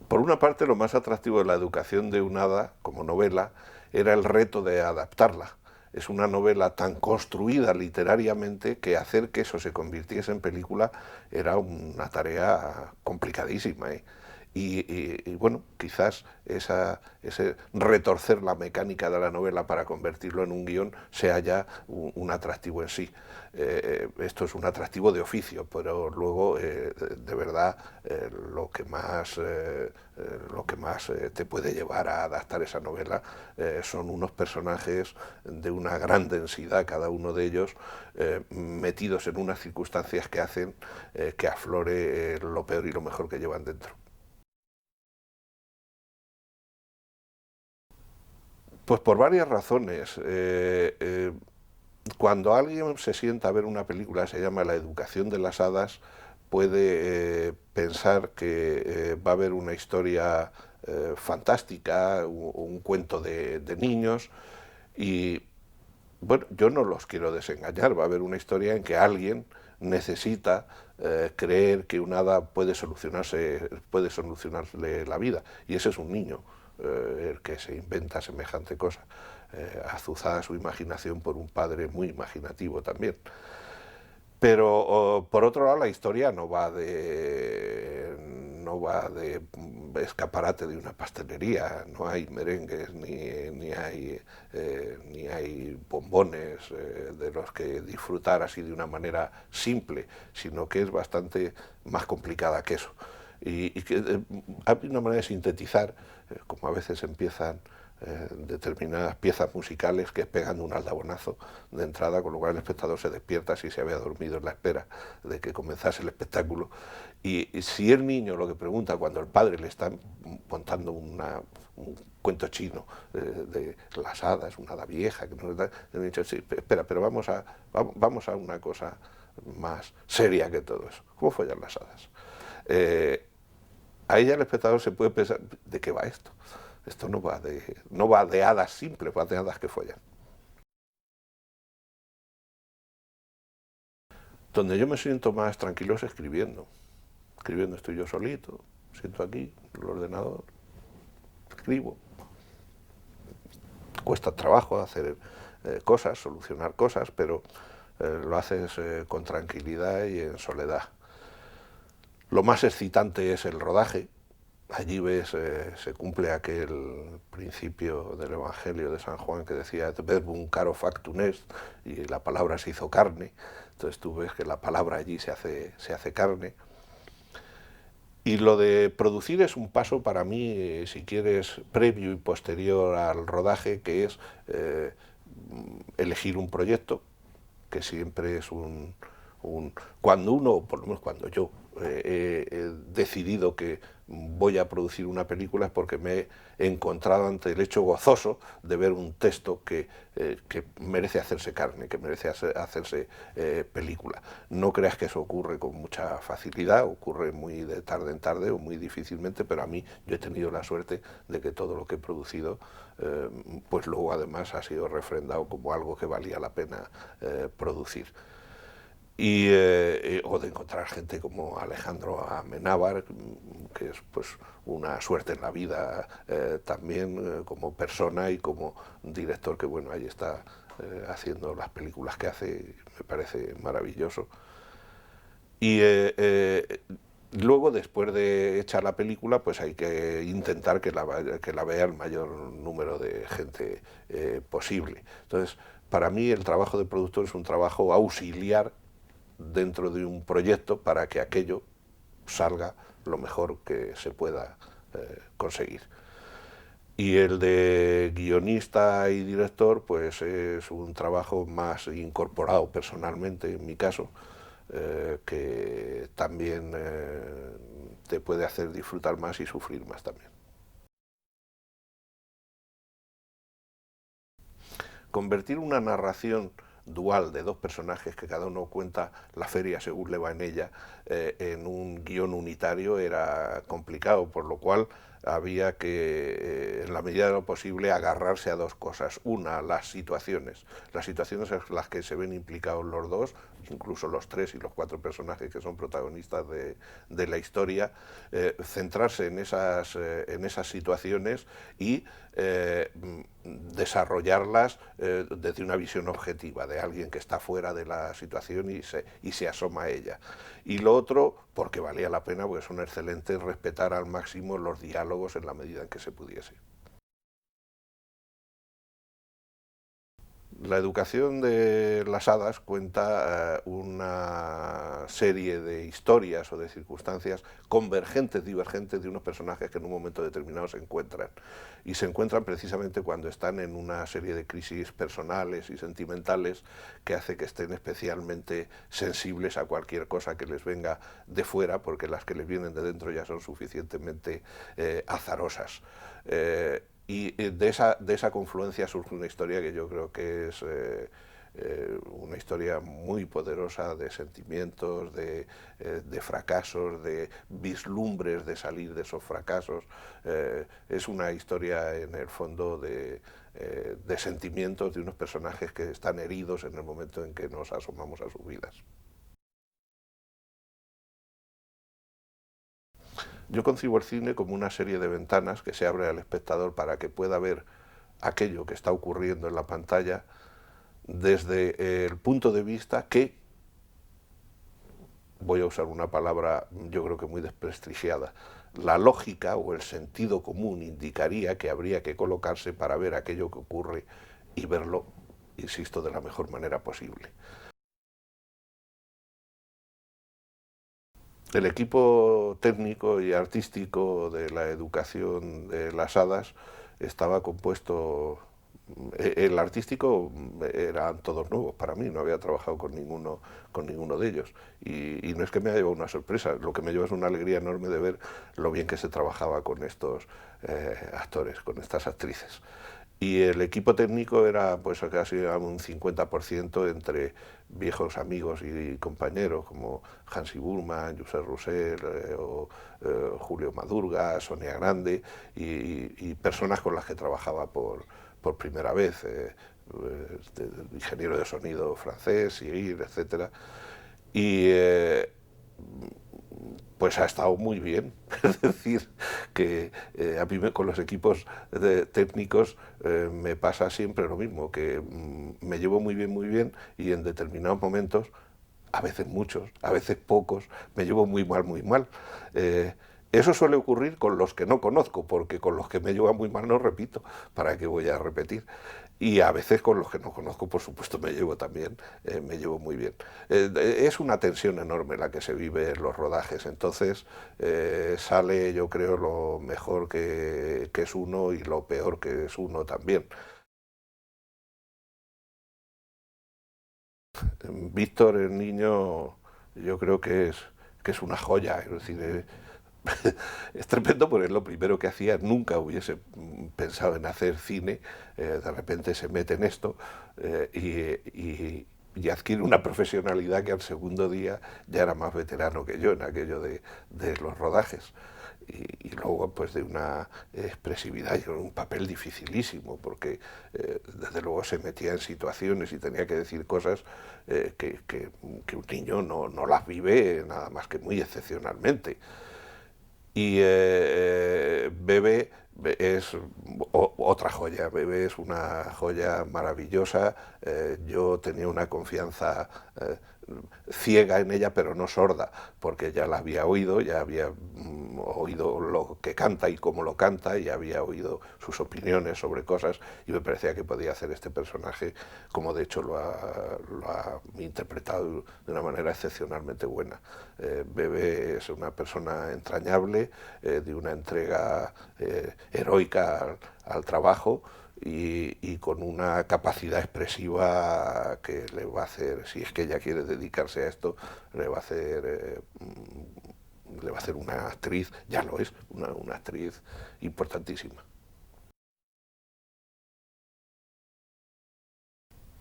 Por una parte, lo más atractivo de la educación de un hada como novela era el reto de adaptarla. Es una novela tan construida literariamente que hacer que eso se convirtiese en película era una tarea complicadísima, ¿eh? Y bueno, quizás ese retorcer la mecánica de la novela para convertirlo en un guión sea ya un atractivo en sí. Esto es un atractivo de oficio, pero luego de verdad lo que más te puede llevar a adaptar esa novela son unos personajes de una gran densidad, cada uno de ellos metidos en unas circunstancias que hacen que aflore lo peor y lo mejor que llevan dentro. Pues por varias razones. Cuando alguien se sienta a ver una película, se llama La educación de las hadas, puede pensar que va a haber una historia fantástica, un cuento de niños, y bueno, yo no los quiero desengañar, va a haber una historia en que alguien necesita creer que un hada puede solucionarle la vida, y ese es un niño, el que se inventa semejante cosa, azuzada su imaginación por un padre muy imaginativo también. Pero por otro lado la historia no va de escaparate de una pastelería, no hay merengues ni hay bombones de los que disfrutar así de una manera simple, sino que es bastante más complicada que eso. Y que hay una manera de sintetizar, como a veces empiezan determinadas piezas musicales, que es pegando un aldabonazo de entrada, con lo cual el espectador se despierta si se había dormido en la espera de que comenzase el espectáculo. Y si el niño lo que pregunta cuando el padre le está contando un cuento chino de las hadas, una hada vieja, que no le dicho, sí, espera, pero vamos a una cosa más seria que todo eso. ¿Cómo follan las hadas? Eh, Ahí ya el espectador se puede pensar, ¿de qué va esto? Esto no va de hadas simples, va de hadas que follan. Donde yo me siento más tranquilo es escribiendo. Escribiendo estoy yo solito, siento aquí, el ordenador, escribo. Cuesta trabajo hacer cosas, solucionar cosas, pero lo haces con tranquilidad y en soledad. Lo más excitante es el rodaje. Allí ves, se cumple aquel principio del Evangelio de San Juan que decía "Et verbum caro factum est", y la palabra se hizo carne. Entonces tú ves que la palabra allí se hace carne. Y lo de producir es un paso para mí, si quieres, previo y posterior al rodaje, que es elegir un proyecto, que siempre es cuando uno, por lo menos cuando yo he decidido que voy a producir una película es porque me he encontrado ante el hecho gozoso de ver un texto que merece hacerse carne, que merece hacerse película. No creas que eso ocurre con mucha facilidad, ocurre muy de tarde en tarde o muy difícilmente, pero a mí yo he tenido la suerte de que todo lo que he producido pues luego además ha sido refrendado como algo que valía la pena producir. O de encontrar gente como Alejandro Amenábar, que es pues una suerte en la vida también como persona y como director, que bueno, ahí está haciendo las películas que hace, me parece maravilloso. Y luego, después de hecha la película, pues hay que intentar que la vea el mayor número de gente posible. Entonces, para mí el trabajo de productor es un trabajo auxiliar dentro de un proyecto para que aquello salga lo mejor que se pueda conseguir. Y el de guionista y director, pues es un trabajo más incorporado personalmente, en mi caso, que también te puede hacer disfrutar más y sufrir más también. Convertir una narración dual de dos personajes que cada uno cuenta la feria según le va en ella en un guión unitario era complicado, por lo cual había que, en la medida de lo posible, agarrarse a dos cosas. Una, las situaciones en las que se ven implicados los dos, incluso los tres y los cuatro personajes que son protagonistas de la historia, centrarse en esas situaciones y desarrollarlas desde una visión objetiva de alguien que está fuera de la situación y se asoma a ella. Y lo otro, porque valía la pena, porque son excelentes, respetar al máximo los diálogos en la medida en que se pudiese. La educación de las hadas cuenta una serie de historias o de circunstancias convergentes, divergentes de unos personajes que en un momento determinado se encuentran. Y se encuentran precisamente cuando están en una serie de crisis personales y sentimentales que hace que estén especialmente sensibles a cualquier cosa que les venga de fuera, porque las que les vienen de dentro ya son suficientemente azarosas. Y de esa confluencia surge una historia que yo creo que es una historia muy poderosa de sentimientos, de fracasos, de vislumbres de salir de esos fracasos. Es una historia en el fondo de sentimientos de unos personajes que están heridos en el momento en que nos asomamos a sus vidas. Yo concibo el cine como una serie de ventanas que se abre al espectador para que pueda ver aquello que está ocurriendo en la pantalla desde el punto de vista que, voy a usar una palabra yo creo que muy desprestigiada, la lógica o el sentido común indicaría que habría que colocarse para ver aquello que ocurre y verlo, insisto, de la mejor manera posible. El equipo técnico y artístico de la educación de las hadas estaba compuesto. El artístico eran todos nuevos para mí, no había trabajado con ninguno de ellos. Y no es que me haya llevado una sorpresa, lo que me lleva es una alegría enorme de ver lo bien que se trabajaba con estos actores, con estas actrices. Y el equipo técnico era pues casi un 50% entre viejos amigos y compañeros como Hansi Burman, Josep Roussel Julio Madurga, Sonia Grande y personas con las que trabajaba por primera vez, ingeniero de sonido francés, Cyril, etc. Y pues ha estado muy bien. Es decir, que a mí con los equipos técnicos me pasa siempre lo mismo, que me llevo muy bien y en determinados momentos, a veces muchos, a veces pocos, me llevo muy mal. Eso suele ocurrir con los que no conozco, porque con los que me llevo muy mal no repito, ¿para qué voy a repetir? Y a veces con los que no conozco, por supuesto, me llevo también, me llevo muy bien. Es una tensión enorme la que se vive en los rodajes, entonces sale, yo creo, lo mejor que es uno y lo peor que es uno también. Víctor, el niño, yo creo que es una joya, es decir, es tremendo porque es lo primero que hacía, nunca hubiese pensado en hacer cine, de repente se mete en esto y adquiere una profesionalidad que al segundo día ya era más veterano que yo en aquello de los rodajes. Y luego pues de una expresividad y un papel dificilísimo porque desde luego se metía en situaciones y tenía que decir cosas que un niño no las vive nada más que muy excepcionalmente. Y Bebe es otra joya, Bebe es una joya maravillosa. Yo tenía una confianza ciega en ella, pero no sorda, porque ya la había oído, ya había oído lo que canta y cómo lo canta, y había oído sus opiniones sobre cosas, y me parecía que podía hacer este personaje, como de hecho lo ha interpretado de una manera excepcionalmente buena. Bebe es una persona entrañable, de una entrega heroica al trabajo, y con una capacidad expresiva que le va a hacer, si es que ella quiere dedicarse a esto, le va a hacer una actriz, ya lo es, una actriz importantísima.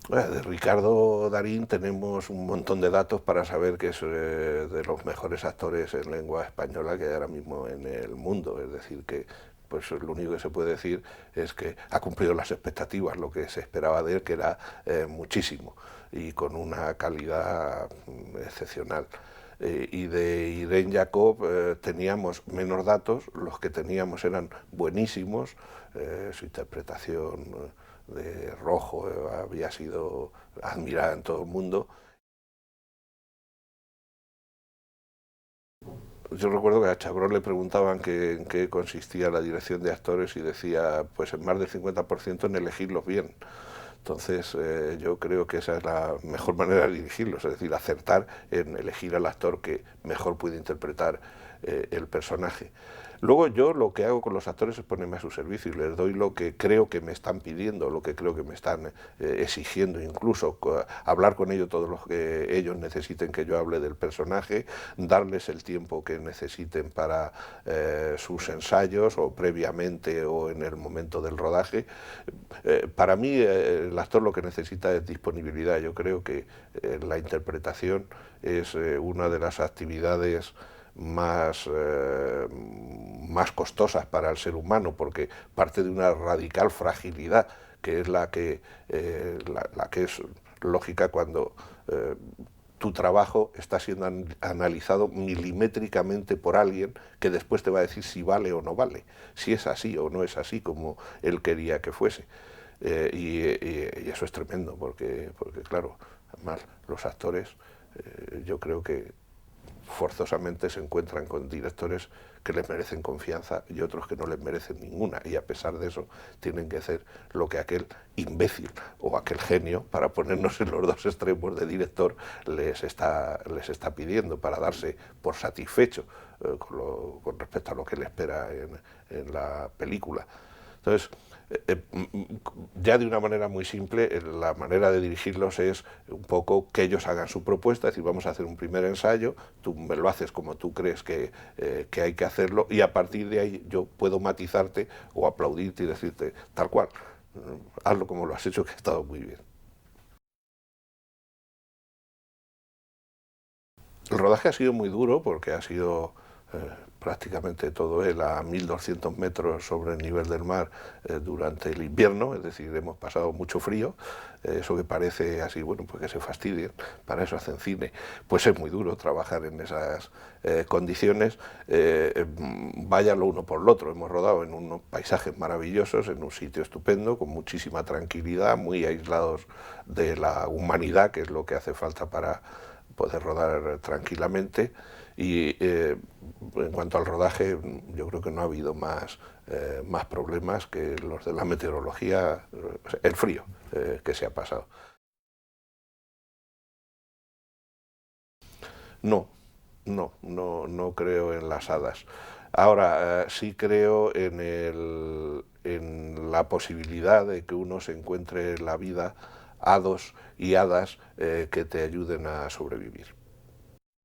De Ricardo Darín tenemos un montón de datos para saber que es de los mejores actores en lengua española que hay ahora mismo en el mundo. Es decir, que pues lo único que se puede decir es que ha cumplido las expectativas, lo que se esperaba de él, que era muchísimo, y con una calidad excepcional. Y de Irene Jacob teníamos menos datos, los que teníamos eran buenísimos, su interpretación de Rojo había sido admirada en todo el mundo. Yo recuerdo que a Chabrol le preguntaban en qué consistía la dirección de actores y decía, pues en más del 50% en elegirlos bien. Entonces yo creo que esa es la mejor manera de dirigirlos, es decir, acertar en elegir al actor que mejor puede interpretar el personaje. Luego yo lo que hago con los actores es ponerme a su servicio y les doy lo que creo que me están pidiendo, lo que creo que me están exigiendo, incluso hablar con ellos todo lo que ellos necesiten que yo hable del personaje, darles el tiempo que necesiten para sus ensayos o previamente o en el momento del rodaje. Para mí el actor lo que necesita es disponibilidad. Yo creo que la interpretación es una de las actividades más costosas para el ser humano, porque parte de una radical fragilidad, que es la que es lógica cuando tu trabajo está siendo analizado milimétricamente por alguien que después te va a decir si vale o no vale, si es así o no es así como él quería que fuese. Y eso es tremendo, porque claro, además los actores, yo creo que forzosamente se encuentran con directores que les merecen confianza y otros que no les merecen ninguna, y a pesar de eso tienen que hacer lo que aquel imbécil o aquel genio, para ponernos en los dos extremos de director, les está pidiendo para darse por satisfecho con respecto a lo que le espera en la película. Entonces, ya de una manera muy simple, la manera de dirigirlos es un poco que ellos hagan su propuesta, es decir, vamos a hacer un primer ensayo, tú me lo haces como tú crees que hay que hacerlo, y a partir de ahí yo puedo matizarte o aplaudirte y decirte tal cual, hazlo como lo has hecho, que ha estado muy bien. El rodaje ha sido muy duro porque ha sido prácticamente todo él a 1200 metros sobre el nivel del mar durante el invierno, es decir, hemos pasado mucho frío, eso que parece así, bueno, pues que se fastidien, para eso hacen cine, pues es muy duro trabajar en esas condiciones, vaya lo uno por lo otro, hemos rodado en unos paisajes maravillosos, en un sitio estupendo, con muchísima tranquilidad, muy aislados de la humanidad, que es lo que hace falta para poder rodar tranquilamente. Y en cuanto al rodaje, yo creo que no ha habido más problemas que los de la meteorología, el frío que se ha pasado. No, no creo en las hadas. Ahora, sí creo en la posibilidad de que uno se encuentre en la vida hados y hadas que te ayuden a sobrevivir.